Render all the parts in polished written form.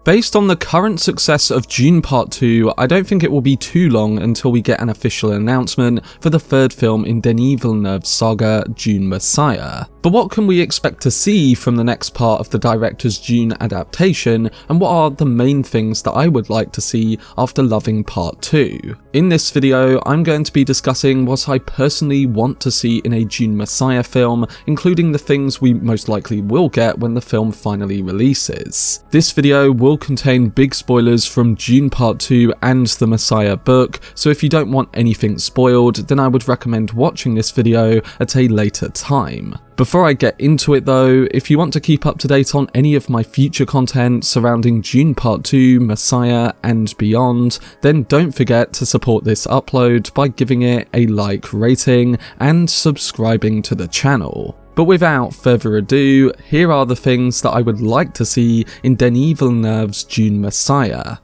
Based on the current success of Dune Part 2, I don't think it will be too long until we get an official announcement for the third film in Denis Villeneuve's saga, Dune Messiah. But what can we expect to see from the next part of the director's Dune adaptation, and what are the main things that I would like to see after loving Part 2? In this video, I'm going to be discussing what I personally want to see in a Dune Messiah film, including the things we most likely will get when the film finally releases. This video will contain big spoilers from Dune Part 2 and the Messiah book, so if you don't want anything spoiled, then I would recommend watching this video at a later time. Before I get into it though, if you want to keep up to date on any of my future content surrounding Dune Part 2, Messiah and beyond, then don't forget to support this upload by giving it a like rating and subscribing to the channel. But without further ado, here are the things that I would like to see in Denis Villeneuve's Dune Messiah.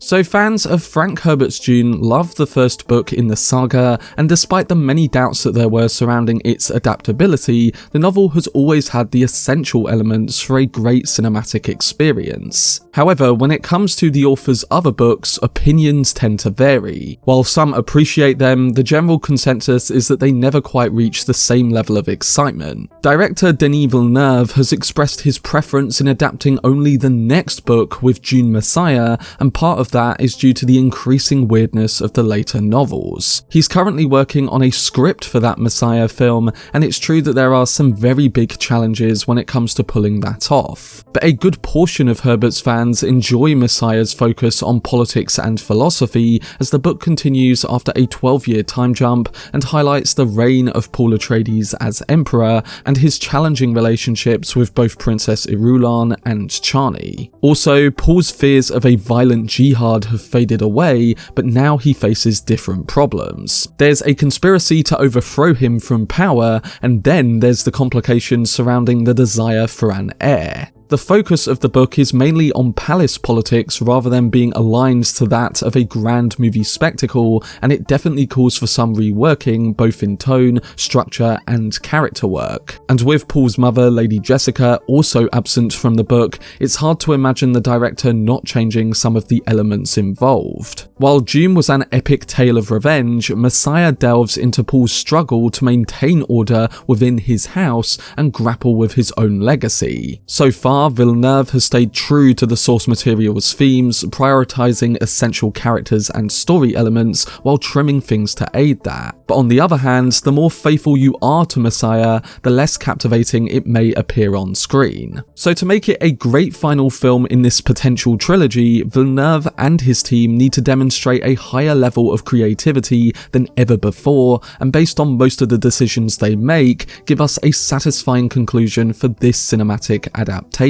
So fans of Frank Herbert's Dune love the first book in the saga, and despite the many doubts that there were surrounding its adaptability, the novel has always had the essential elements for a great cinematic experience. However, when it comes to the author's other books, opinions tend to vary. While some appreciate them, the general consensus is that they never quite reach the same level of excitement. Director Denis Villeneuve has expressed his preference in adapting only the next book with Dune Messiah, and part of that is due to the increasing weirdness of the later novels. He's currently working on a script for that Messiah film, and it's true that there are some very big challenges when it comes to pulling that off. But a good portion of Herbert's fans enjoy Messiah's focus on politics and philosophy, as the book continues after a 12-year time jump and highlights the reign of Paul Atreides as Emperor and his challenging relationships with both Princess Irulan and Chani. Also, Paul's fears of a violent jihad have faded away, but now he faces different problems. There's a conspiracy to overthrow him from power, and then there's the complications surrounding the desire for an heir. The focus of the book is mainly on palace politics rather than being aligned to that of a grand movie spectacle, and it definitely calls for some reworking both in tone, structure and character work. And with Paul's mother, Lady Jessica, also absent from the book, it's hard to imagine the director not changing some of the elements involved. While Dune was an epic tale of revenge, Messiah delves into Paul's struggle to maintain order within his house and grapple with his own legacy. So far, Villeneuve has stayed true to the source material's themes, prioritizing essential characters and story elements while trimming things to aid that. But on the other hand, the more faithful you are to Messiah, the less captivating it may appear on screen. So to make it a great final film in this potential trilogy, Villeneuve and his team need to demonstrate a higher level of creativity than ever before, and based on most of the decisions they make, give us a satisfying conclusion for this cinematic adaptation.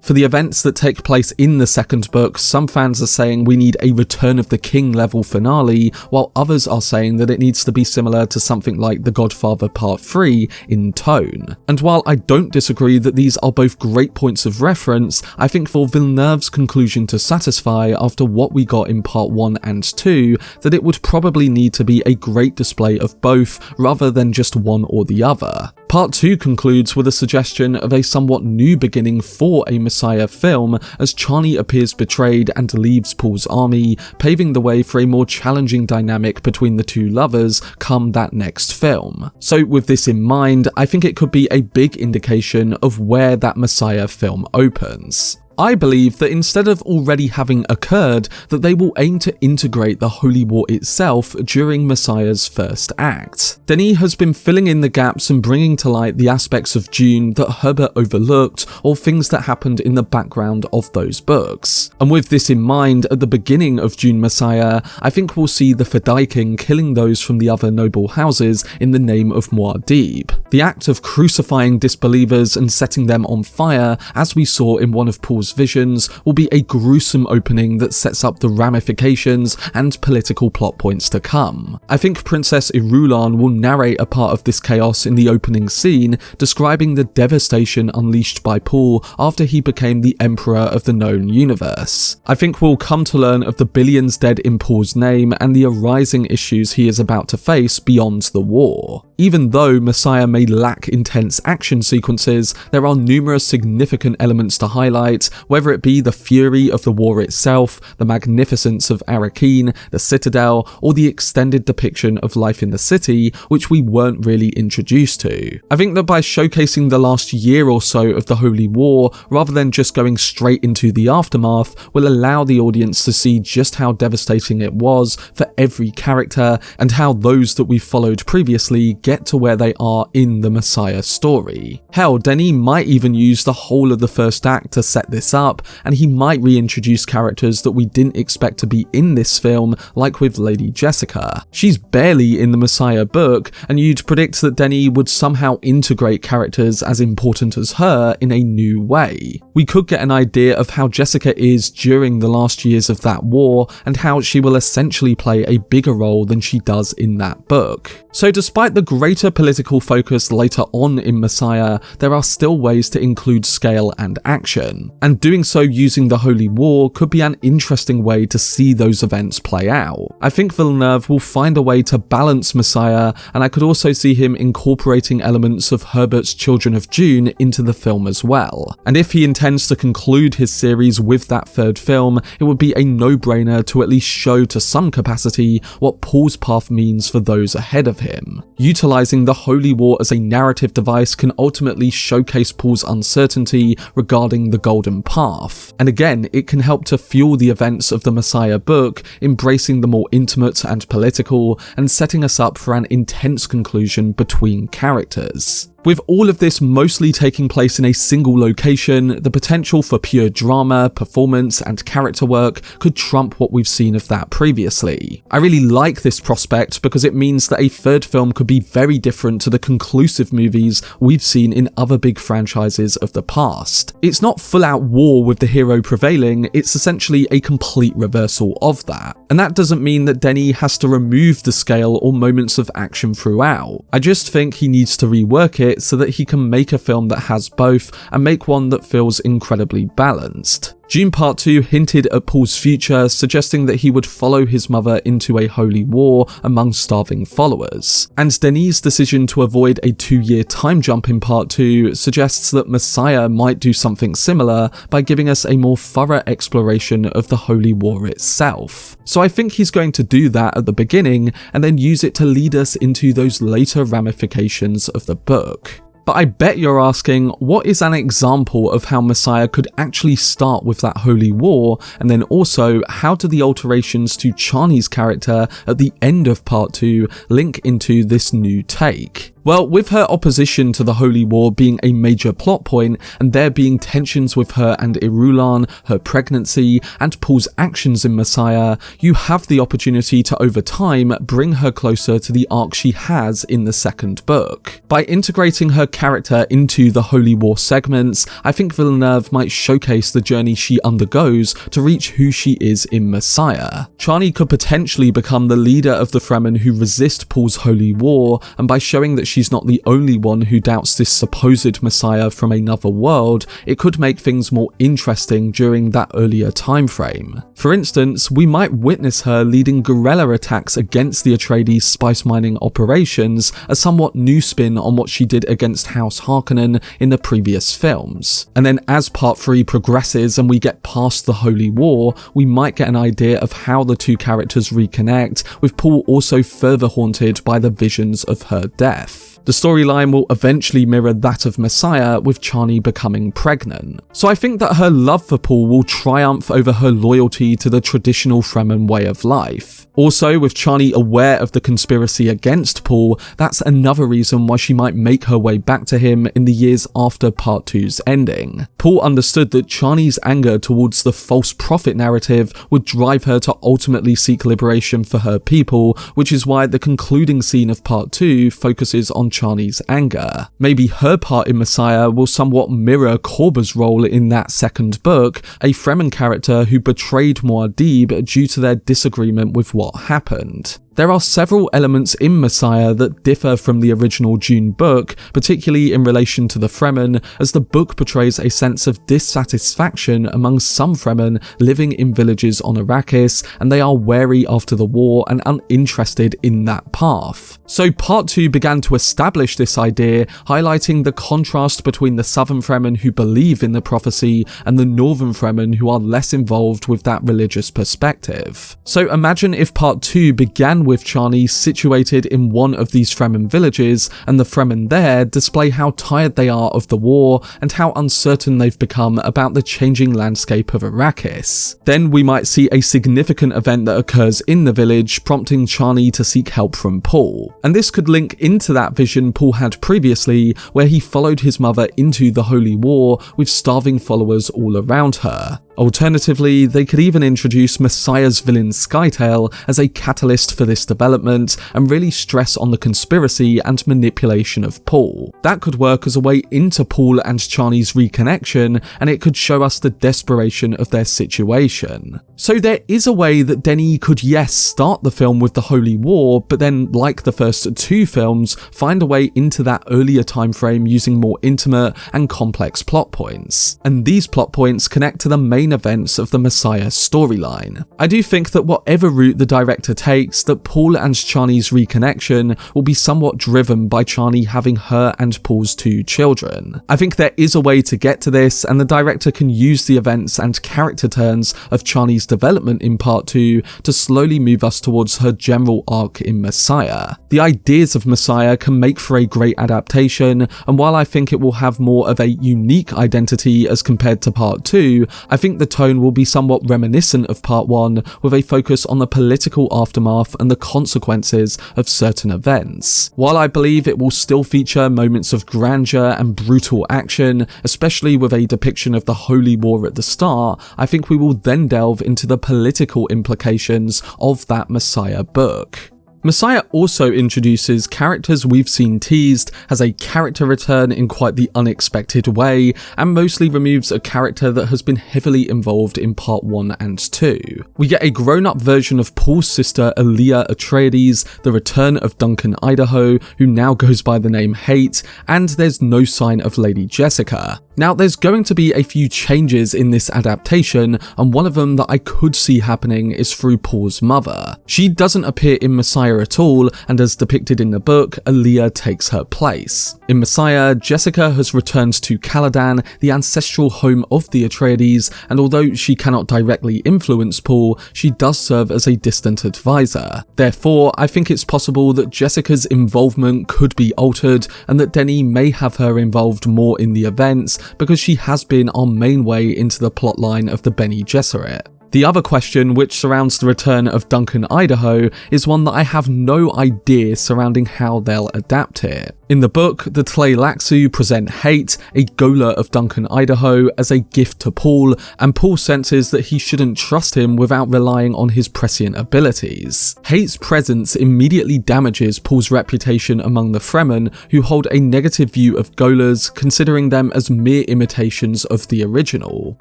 For the events that take place in the second book, some fans are saying we need a Return of the King level finale, while others are saying that it needs to be similar to something like The Godfather Part 3 in tone. And while I don't disagree that these are both great points of reference, I think for Villeneuve's conclusion to satisfy after what we got in Part 1 and 2, that it would probably need to be a great display of both rather than just one or the other. Part 2 concludes with a suggestion of a somewhat new beginning for a Messiah film, as Chani appears betrayed and leaves Paul's army, paving the way for a more challenging dynamic between the two lovers come that next film. So with this in mind, I think it could be a big indication of where that Messiah film opens. I believe that instead of already having occurred, that they will aim to integrate the Holy War itself during Messiah's first act. Denis has been filling in the gaps and bringing to light the aspects of Dune that Herbert overlooked, or things that happened in the background of those books. And with this in mind, at the beginning of Dune Messiah, I think we'll see the Fedaykin killing those from the other noble houses in the name of Muad'Dib. The act of crucifying disbelievers and setting them on fire, as we saw in one of Paul's Paul's visions will be a gruesome opening that sets up the ramifications and political plot points to come. I think Princess Irulan will narrate a part of this chaos in the opening scene, describing the devastation unleashed by Paul after he became the Emperor of the known universe. I think we'll come to learn of the billions dead in Paul's name and the arising issues he is about to face beyond the war. Even though Messiah may lack intense action sequences, there are numerous significant elements to highlight, whether it be the fury of the war itself, the magnificence of Arrakis, the Citadel, or the extended depiction of life in the city, which we weren't really introduced to. I think that by showcasing the last year or so of the Holy War, rather than just going straight into the aftermath, will allow the audience to see just how devastating it was for every character, and how those that we followed previously get to where they are in the Messiah story. Hell, Denis might even use the whole of the first act to set this up, and he might reintroduce characters that we didn't expect to be in this film, like with Lady Jessica. She's barely in the Messiah book, and you'd predict that Denis would somehow integrate characters as important as her in a new way. We could get an idea of how Jessica is during the last years of that war, and how she will essentially play a bigger role than she does in that book. So despite the greater political focus later on in Messiah, there are still ways to include scale and action, and doing so using the Holy War could be an interesting way to see those events play out. I think Villeneuve will find a way to balance Messiah, and I could also see him incorporating elements of Herbert's Children of Dune into the film as well. And if he intends to conclude his series with that third film, it would be a no-brainer to at least show to some capacity what Paul's path means for those ahead of him. Utilizing the Holy War as a narrative device can ultimately showcase Paul's uncertainty regarding the Golden Path, and again, it can help to fuel the events of the Messiah book, embracing the more intimate and political, and setting us up for an intense conclusion between characters. With all of this mostly taking place in a single location, the potential for pure drama, performance, and character work could trump what we've seen of that previously. I really like this prospect because it means that a third film could be very different to the conclusive movies we've seen in other big franchises of the past. It's not full-out war with the hero prevailing, it's essentially a complete reversal of that. And that doesn't mean that Denis has to remove the scale or moments of action throughout. I just think he needs to rework it so that he can make a film that has both, and make one that feels incredibly balanced. Dune Part 2 hinted at Paul's future, suggesting that he would follow his mother into a holy war among starving followers. And Denis' decision to avoid a 2-year time jump in Part 2 suggests that Messiah might do something similar by giving us a more thorough exploration of the holy war itself. So I think he's going to do that at the beginning, and then use it to lead us into those later ramifications of the book. But I bet you're asking, what is an example of how Messiah could actually start with that holy war, and then also, how do the alterations to Chani's character at the end of Part 2 link into this new take? Well, with her opposition to the Holy War being a major plot point, and there being tensions with her and Irulan, her pregnancy, and Paul's actions in Messiah, you have the opportunity to over time bring her closer to the arc she has in the second book. By integrating her character into the Holy War segments, I think Villeneuve might showcase the journey she undergoes to reach who she is in Messiah. Chani could potentially become the leader of the Fremen who resist Paul's Holy War, and by showing that she's not the only one who doubts this supposed Messiah from another world, it could make things more interesting during that earlier time frame. For instance, we might witness her leading guerrilla attacks against the Atreides spice mining operations, a somewhat new spin on what she did against House Harkonnen in the previous films. And then as Part 3 progresses and we get past the Holy War, we might get an idea of how the two characters reconnect, with Paul also further haunted by the visions of her death. The storyline will eventually mirror that of Messiah, with Chani becoming pregnant. So I think that her love for Paul will triumph over her loyalty to the traditional Fremen way of life. Also, with Chani aware of the conspiracy against Paul, that's another reason why she might make her way back to him in the years after Part 2's ending. Paul understood that Chani's anger towards the false prophet narrative would drive her to ultimately seek liberation for her people, which is why the concluding scene of Part 2 focuses on Chani's anger. Maybe her part in Messiah will somewhat mirror Korba's role in that second book, a Fremen character who betrayed Muad'Dib due to their disagreement with what happened. There are several elements in Messiah that differ from the original Dune book, particularly in relation to the Fremen, as the book portrays a sense of dissatisfaction among some Fremen living in villages on Arrakis, and they are wary after the war and uninterested in that path. So Part 2 began to establish this idea, highlighting the contrast between the southern Fremen who believe in the prophecy and the northern Fremen who are less involved with that religious perspective. So imagine if Part 2 began with Chani situated in one of these Fremen villages, and the Fremen there display how tired they are of the war and how uncertain they've become about the changing landscape of Arrakis. Then we might see a significant event that occurs in the village, prompting Chani to seek help from Paul. And this could link into that vision Paul had previously, where he followed his mother into the Holy War with starving followers all around her. Alternatively, they could even introduce Messiah's villain Skytail as a catalyst for this development and really stress on the conspiracy and manipulation of Paul. That could work as a way into Paul and Chani's reconnection, and it could show us the desperation of their situation. So there is a way that Denis could, yes, start the film with the Holy War, but then, like the first two films, find a way into that earlier time frame using more intimate and complex plot points. And these plot points connect to the main events of the Messiah storyline. I do think that whatever route the director takes, that Paul and Chani's reconnection will be somewhat driven by Chani having her and Paul's two children. I think there is a way to get to this, and the director can use the events and character turns of Chani's development in Part 2 to slowly move us towards her general arc in Messiah. The ideas of Messiah can make for a great adaptation, and while I think it will have more of a unique identity as compared to Part 2, I think the tone will be somewhat reminiscent of Part 1, with a focus on the political aftermath and the consequences of certain events. While I believe it will still feature moments of grandeur and brutal action, especially with a depiction of the Holy War at the start, I think we will then delve into the political implications of that Messiah book. Messiah also introduces characters we've seen teased, has a character return in quite the unexpected way, and mostly removes a character that has been heavily involved in Part 1 and 2. We get a grown-up version of Paul's sister Alia Atreides, the return of Duncan Idaho, who now goes by the name Hate, and there's no sign of Lady Jessica. Now, there's going to be a few changes in this adaptation, and one of them that I could see happening is through Paul's mother. She doesn't appear in Messiah at all, and as depicted in the book, Alia takes her place. In Messiah, Jessica has returned to Caladan, the ancestral home of the Atreides, and although she cannot directly influence Paul, she does serve as a distant advisor. Therefore, I think it's possible that Jessica's involvement could be altered, and that Denis may have her involved more in the events, because she has been our main way into the plotline of the Bene Gesserit. The other question, which surrounds the return of Duncan Idaho, is one that I have no idea surrounding how they'll adapt it. In the book, the Tleilaxu present Hate, a Gola of Duncan Idaho, as a gift to Paul, and Paul senses that he shouldn't trust him without relying on his prescient abilities. Hate's presence immediately damages Paul's reputation among the Fremen, who hold a negative view of Golas, considering them as mere imitations of the original.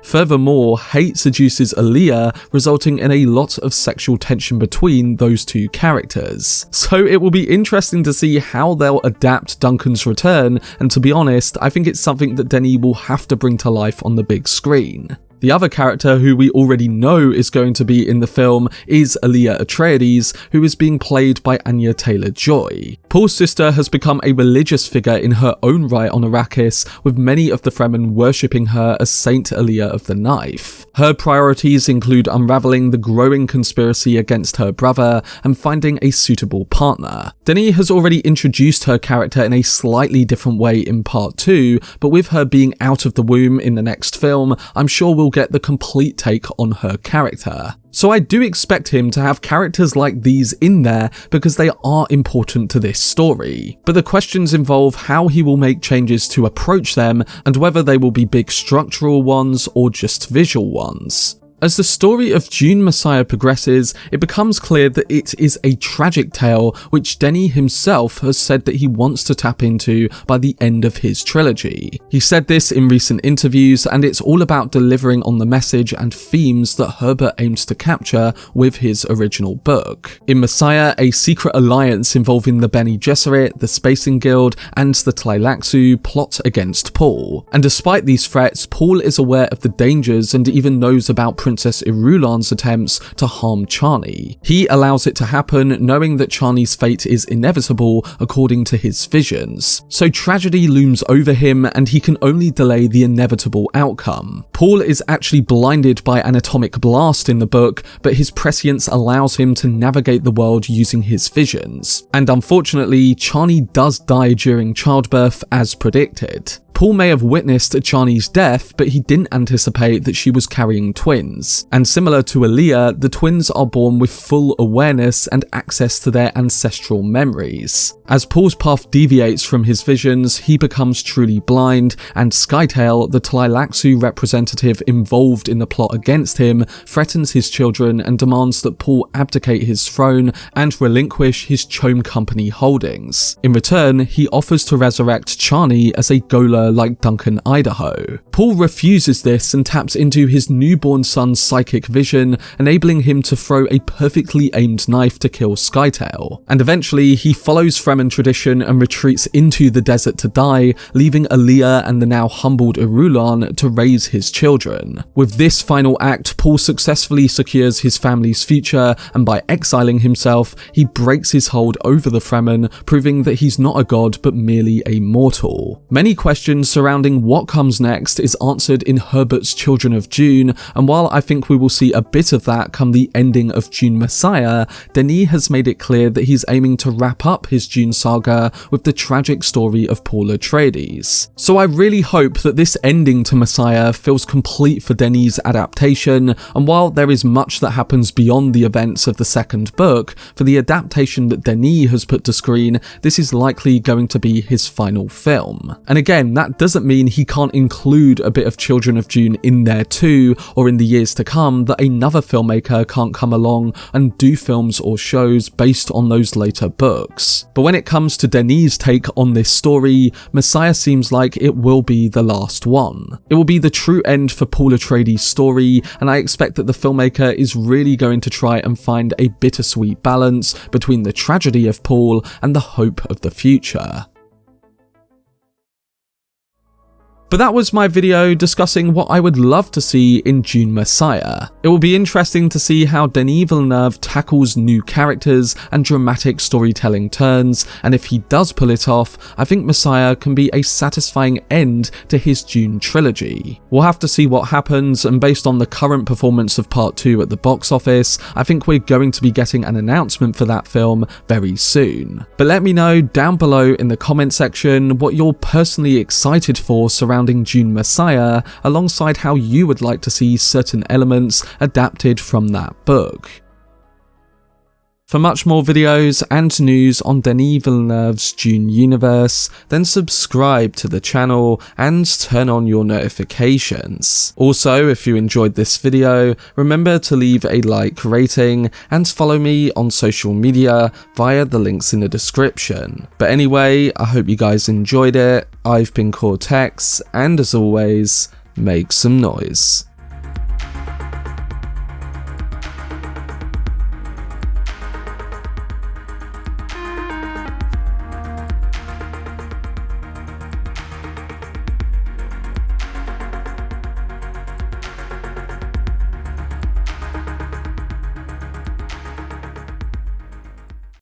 Furthermore, Hate seduces Alia, resulting in a lot of sexual tension between those two characters. So it will be interesting to see how they'll adapt Duncan's return, and to be honest, I think it's something that Denis will have to bring to life on the big screen. The other character who we already know is going to be in the film is Alia Atreides, who is being played by Anya Taylor-Joy. Paul's sister has become a religious figure in her own right on Arrakis, with many of the Fremen worshipping her as Saint Alia of the Knife. Her priorities include unravelling the growing conspiracy against her brother and finding a suitable partner. Denis has already introduced her character in a slightly different way in Part 2, but with her being out of the womb in the next film, I'm sure we'll get the complete take on her character. So I do expect him to have characters like these in there because they are important to this story. But the questions involve how he will make changes to approach them and whether they will be big structural ones or just visual ones. As the story of Dune Messiah progresses, it becomes clear that it is a tragic tale which Denis himself has said that he wants to tap into by the end of his trilogy. He said this in recent interviews, and it's all about delivering on the message and themes that Herbert aims to capture with his original book. In Messiah, a secret alliance involving the Bene Gesserit, the Spacing Guild, and the Tleilaxu plot against Paul. And despite these threats, Paul is aware of the dangers and even knows about Princess Irulan's attempts to harm Chani. He allows it to happen, knowing that Chani's fate is inevitable according to his visions. So tragedy looms over him and he can only delay the inevitable outcome. Paul is actually blinded by an atomic blast in the book, but his prescience allows him to navigate the world using his visions. And unfortunately, Chani does die during childbirth as predicted. Paul may have witnessed Chani's death, but he didn't anticipate that she was carrying twins. And similar to Alia, the twins are born with full awareness and access to their ancestral memories. As Paul's path deviates from his visions, he becomes truly blind, and Skytail, the Tleilaxu representative involved in the plot against him, threatens his children and demands that Paul abdicate his throne and relinquish his Chom Company holdings. In return, he offers to resurrect Chani as a Gola like Duncan Idaho. Paul refuses this and taps into his newborn son's psychic vision, enabling him to throw a perfectly aimed knife to kill Skytail. And eventually, he follows Fremen tradition and retreats into the desert to die, leaving Alia and the now humbled Irulan to raise his children. With this final act, Paul successfully secures his family's future, and by exiling himself, he breaks his hold over the Fremen, proving that he's not a god but merely a mortal. Many questions surrounding what comes next is answered in Herbert's Children of Dune, and while I think we will see a bit of that come the ending of Dune Messiah, Denis has made it clear that he's aiming to wrap up his Dune saga with the tragic story of Paul Atreides. So I really hope that this ending to Messiah feels complete for Denis' adaptation, and while there is much that happens beyond the events of the second book, for the adaptation that Denis has put to screen, this is likely going to be his final film. And again, that doesn't mean he can't include a bit of Children of Dune in there too, or in the years to come that another filmmaker can't come along and do films or shows based on those later books. But when it comes to Denis' take on this story, Messiah seems like it will be the last one. It will be the true end for Paul Atreides' story, and I expect that the filmmaker is really going to try and find a bittersweet balance between the tragedy of Paul and the hope of the future. But that was my video discussing what I would love to see in Dune Messiah. It will be interesting to see how Denis Villeneuve tackles new characters and dramatic storytelling turns, and if he does pull it off, I think Messiah can be a satisfying end to his Dune trilogy. We'll have to see what happens, and based on the current performance of Part 2 at the box office, I think we're going to be getting an announcement for that film very soon. But let me know down below in the comment section what you're personally excited for surrounding Dune Messiah, alongside how you would like to see certain elements adapted from that book. For much more videos and news on Denis Villeneuve's Dune universe, then subscribe to the channel and turn on your notifications. Also, if you enjoyed this video, remember to leave a like rating and follow me on social media via the links in the description. But anyway, I hope you guys enjoyed it. I've been Cortex, and as always, make some noise.